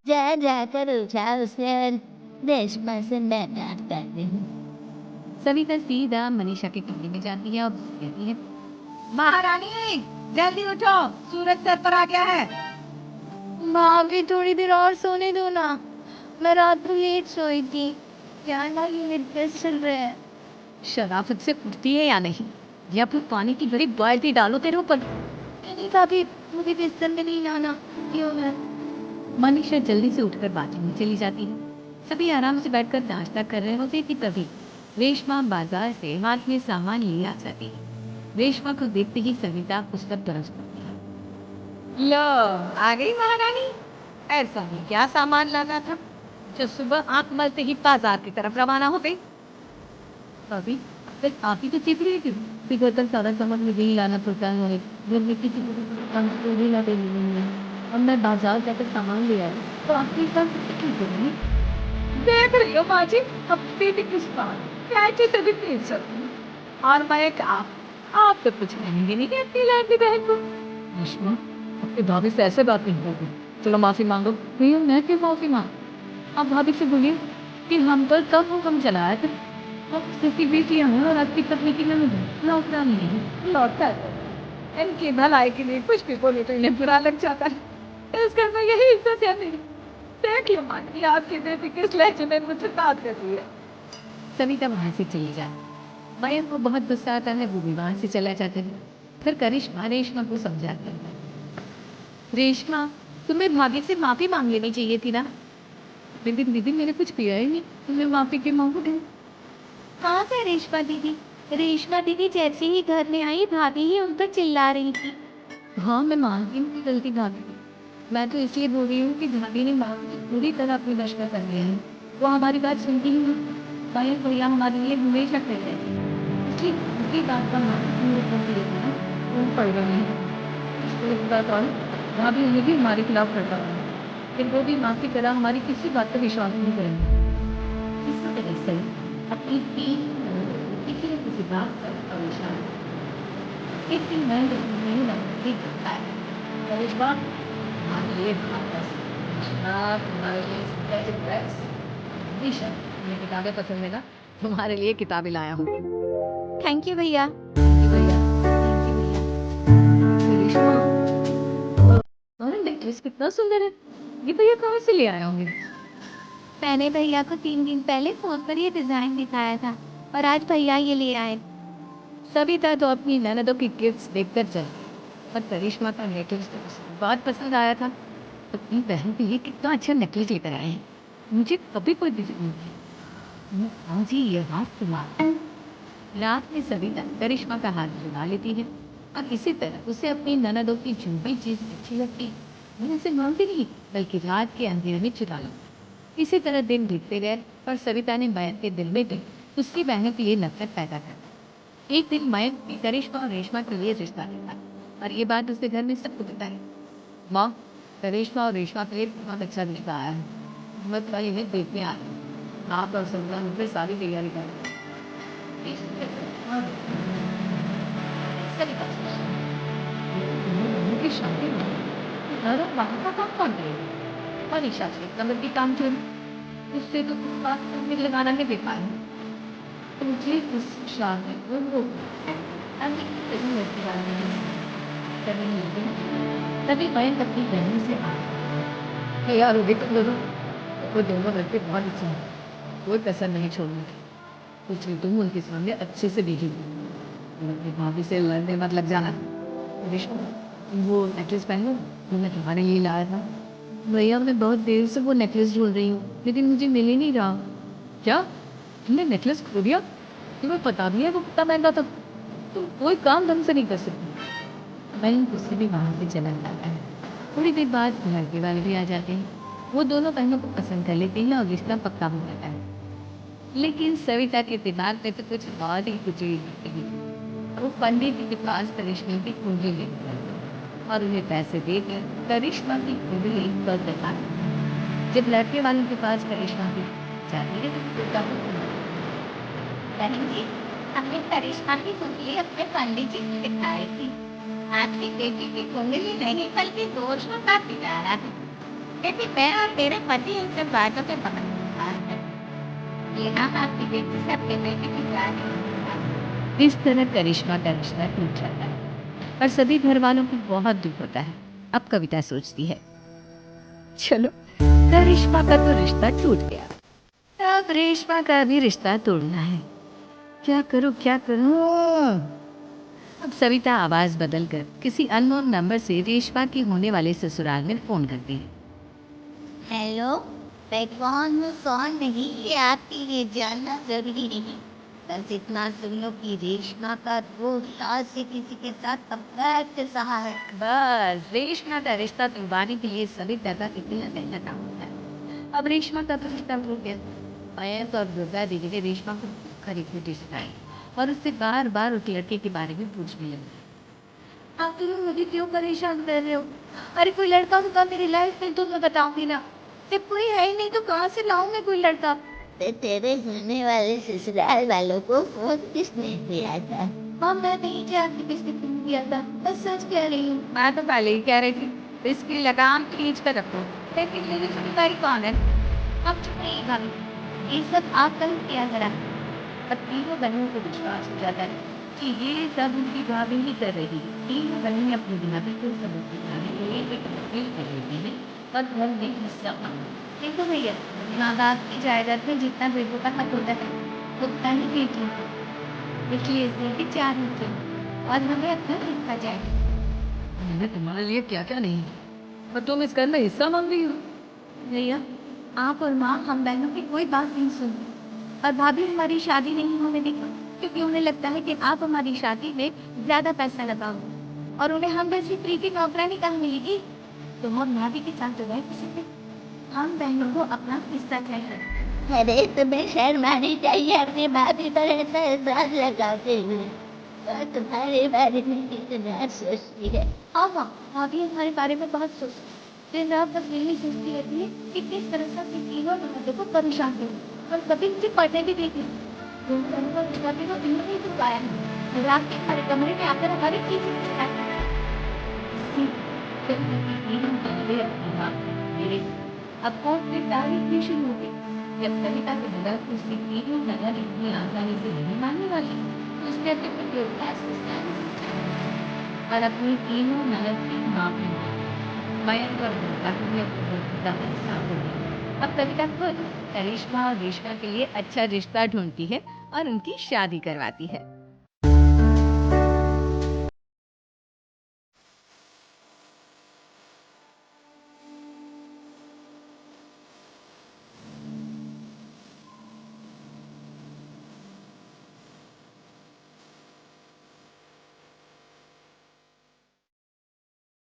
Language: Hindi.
जा जाकर उठा उसे और रेशमा से मैं प्यार करती हूँ। सविता सीधा मनीषा के कमरे में जाती है और कहती है, महारानी जल्दी उठो, सूरज सर पर आ गया है। माँ भी थोड़ी देर और सोने दो ना, मैं रात को लेट सोई थी। क्या ना ये ड्रेस चल रहे हैं। शराफत से उठती है या नहीं, या फिर पानी की बड़ी बाल्टी डालो तेरे ऊपर। भाभी मुझे बिस्तर में नहीं जाना। क्यों है? मनीषा जल्दी से उठकर बाथरूम में चली जाती है। सभी आराम से बैठकर नाश्ता कर रहे होते कि तभी रेशमा बाजार से हाथ में सामान लिए आ जाती है। रेशमा को देखते ही सविता उस पर तरस पड़ती है। लो आ गई महारानी, ऐसा ही क्या सामान लाना था जो सुबह आंख मलते ही बाजार की तरफ रवाना हो गई। अभी आप ही तो चिप रही थी, फिर तक सारा सामान मुझे ही लाना पड़ता है, घर में किसी को भी ला देनी। अब मैं बाजार जाकर सामान ले आई तो आपके साथ क्यों करूँगी? देख रही हो माँ जी, अब बेटी किस बात कैसे तभी भेज सकती हूँ। और मैं आप तो कुछ कहेंगे नहीं अपनी लाडली बहन को। विष्णु, अपनी भाभी से ऐसे बात नहीं होगी। चलो माफी मांगो। भैया मैं क्यों माफी मांग? आप भाभी से बोलिए कि हम पर कब हुक्म चलाया था। अब किसी बेटी हैं और आपकी पत्नी की ननद लौटना नहीं है, लौटता है। इनकी भलाई के लिए कुछ भी बोले तो इन्हें बुरा लग जाता है। इस घर में यही इज्जत है मेरी। देख लो माँ जी, आपकी बेटी किस लहजे में मुझसे बात कर रही है। सविता वहां से चली जाती। मयंक को बहुत गुस्सा आता है, वो भी वहां से चला जाता है। फिर करिश्मा रेशमा को समझाता है, रेशमा तुम्हें भाभी से माफी मांग लेनी चाहिए थी ना। दीदी दीदी मैंने कुछ किया ही नहीं, तुम्हें माफी क्यों मांगू? कहाँ से रेशमा दीदी? रेशमा दीदी जैसे ही घर में आई भाभी ही उन पर चिल्ला रही थी। हाँ मैं मानती हूँ कि गलती भाभी की। मैं तो इसलिए बोल रही हूँ कि भाभी ने भाभी को पूरी तरह अपनी वश में कर लिया है। वो हमारी बात सुनती ही नहीं। शायद भैया हमारे लिए हमेशा कहते हैं, इसलिए उनकी बात का मान लेना वो पड़ेगा नहीं। इसको एक बात और, भाभी ये भी हमारे खिलाफ खड़ा हुआ है, फिर वो भी माँ की तरह हमारी किसी बात पर विश्वास नहीं करेंगे। इसी तरह से अपनी किसी न किसी बात पर परेशान एक दिन मैं नहीं लगती है इस बार हमारे लिए ये किताबें पसंद है ना, तुम्हारे लिए किताबें लाया हूँ। थैंक यू भैया। ये भैया, ये भैया, करिश्मा, अरे नेकलेस कितना सुंदर है। ये भैया कहाँ से ले आए होंगे? मैंने भैया को 3 दिन पहले फोन पर ये डिजाइन दिखाया था और आज भैया ये ले आए। सविता तो अपनी ननदों की गिफ्ट्स देखकर चली, पर करिश्मा का नेकलेस तो उसे बहुत पसंद आया था। अपनी बहन के लिए कितना अच्छा नेकलेस लेकर आए हैं, मुझे कभी कोई दिक्कत नहीं थी। आज ही ये रात में सविता करिश्मा का हाथ छुड़ा लेती है और इसी तरह उसे अपनी ननदों की जो भी चीज अच्छी लगती है वो उसे मांगती नहीं, बल्कि रात के अंधेरे में चुरा लो। इसी तरह दिन बीतते गए और सविता ने मयंक के दिल में भी उसकी बहनों के लिए नफरत पैदा कर दी। एक दिन मयंक भी करिश्मा और रेशमा के लिए रिश्ता देखा और ये बात उसके घर में सबको बताई। माँ, करिश्मा और रेशमा के लिए बहुत अच्छा रिश्ता आया है, मैं कल इन्हें देखने आ रही हूँ। आप और सविता मुझे सारी तैयारी कर उनकी शादी में घर और बाहर का काम कौन करेगा? मनीषा से नंबर की काम चल, इससे तो कुछ बात करने लगाना नहीं बेकार है। तो मुझे इस शादी को वो अभी तभी लड़की वाली तभी नहीं, तभी मयंक अपनी बहन से आ यार वो देखो दोनों, वो दोनों लड़के बहुत अच्छे हैं, कोई कसर नहीं छोड़नी। कुछ तुम उनके सामने अच्छे से देखी, उनकी भाभी से लड़ने मत लग जाना। विष्णु, वो नेकलेस पहनो जो मैं तुम्हारे लिए लाया था। भैया मैं बहुत देर से वो नेकलेस ढूंढ रही हूँ लेकिन मुझे मिल ही नहीं रहा। क्या तुमने नेकलेस खो दिया? तुम्हें पता भी है वो कितना महंगा था? तुम कोई काम ढंग से नहीं कर सकती। मैं उससे भी वहाँ से चला जाता है। थोड़ी देर बाद लड़के वाले भी आ जाते हैं। वो दोनों बहनों को पसंद कर लेते हैं और रिश्ता पक्का हो जाता है। लेकिन सविता के दिमाग में तो कुछ और ही कुछ ही नहीं। वो पंडित जी के पास करिश्मा की कुंडली लेकर आए और उन्हें पैसे देकर करिश्मा की कुंडली कर दिखा। जब लड़के वालों के पास करिश्मा की जाती है तो उसका बहन जी, हमने करिश्मा की कुंडली अपने पंडित जी को दिखाई थी। आपकी बेटी की कुंडली नहीं बल्कि दोषों का पिटारा है। लेकिन मैं और मेरे पति इन सब बातों पे बहुत विश्वास करते हैं। ये हम आपकी बेटी से अपने बेटे की शादी इस तरह करिश्मा का रिश्ता टूट जाता है और सभी घर वालों को बहुत दुख होता है। अब कविता सोचती है, चलो करिश्मा का तो रिश्ता टूट गया, अब रेशमा का भी रिश्ता तोड़ना है। क्या करूं क्या करूं? अब सविता आवाज बदलकर किसी अननोन नंबर से रेशमा के होने वाले ससुराल में फोन करती है। हेलो, मैं कौन हूँ कौन नहीं ये आपके लिए जानना जरूरी नहीं। बस इतना सुन लो कि रेशमा का 2 साल से किसी के साथ अफेयर चल रहा है। बस रेशमा का रिश्ता तुड़वाने के लिए सविता का कितना मेहनत काम होता है। अब रेशमा का तो रिश्ता टूट गया। मयंक और दुर्गा दीदी ने रेशमा को खरीदने सिखाई और उससे बार बार उस लड़के के बारे में पूछने लगी। आप तुम मुझे क्यों परेशान कर रहे हो? अरे कोई लड़का होगा मेरी लाइफ में तो मैं बताऊंगी ना। जब कोई है ही नहीं तो कहाँ से लाऊं मैं कोई लड़का? तेरे होने वाले ससुराल वालों को फोन किसने दिया था? हाँ मैं नहीं जानती किसने फोन किया था, बस सच कह रही हूँ। मैं तो पहले ही कह रही थी इसकी लगाम खींच कर रखो, लेकिन मेरी जिम्मेदारी कौन है? अब चुप नहीं भाभी, ये सब आप कल किया करा। पर तीनों बहनों को विश्वास हो जाता है कि ये सब उनकी भाभी ही कर रही है। तीनों बहनें अपनी दिमाग को सबूत दिखाने के लिए एक तस्वीर कर लेती है और घर में हिस्सा देखो भैया, माँ बाप की जायदाद में जितना बेटों का हक होता है उतना ही बेटियों का। इसलिए इसमें भी 4 हिस्से हैं और हमें अपना हिस्सा चाहिए। मैंने तुम्हारे लिए क्या क्या नहीं, पर तुम इसका अंदर हिस्सा मांग रही हो। भैया, आप और माँ हम बहनों की कोई बात नहीं सुनती और भाभी हमारी शादी नहीं होने देगी क्योंकि उन्हें लगता है कि आप हमारी शादी में ज्यादा पैसा लगाओगे और उन्हें हम जैसी प्रीति नौकरानी कहाँ मिलेगी। तो हम भाभी के साथ तो रह नहीं सकते। हम बहनों को अपना हिस्सा चाहिए। अरे तुम्हें शर्म आनी चाहिए अपनी भाभी पर ऐसा एहसास लगाते हुए। और तुम्हारे बारे में कितना सोचती है। हाँ हाँ, भाभी हमारे बारे में बहुत सोचती है। दिन रात बस यही सोचती रहती है कि किस तरह से अपनी तीनों ननदों को परेशान करूं और कभी मुझे पढ़ने भी देती है। तुम दोनों को रिश्ता भी तो दिनों नहीं छुपाया है। रात के हमारे कमरे में आकर हमारी चीजें छुपाया। अब कौन सी तारीफ भी शुरू हो गई। जब कविता के बगैर उसकी तीनों नजर इतनी आसानी से नहीं मानने वाली, तो उसने अपने पति को कैसे और अपनी तीनों नजर की माफी मांगी। मयंक और दुर्गा को भी अपने दोस्त का साफ हो गया। अब कविता खुद करिश्मा और रेशमा के लिए अच्छा रिश्ता ढूंढती है और उनकी शादी करवाती है।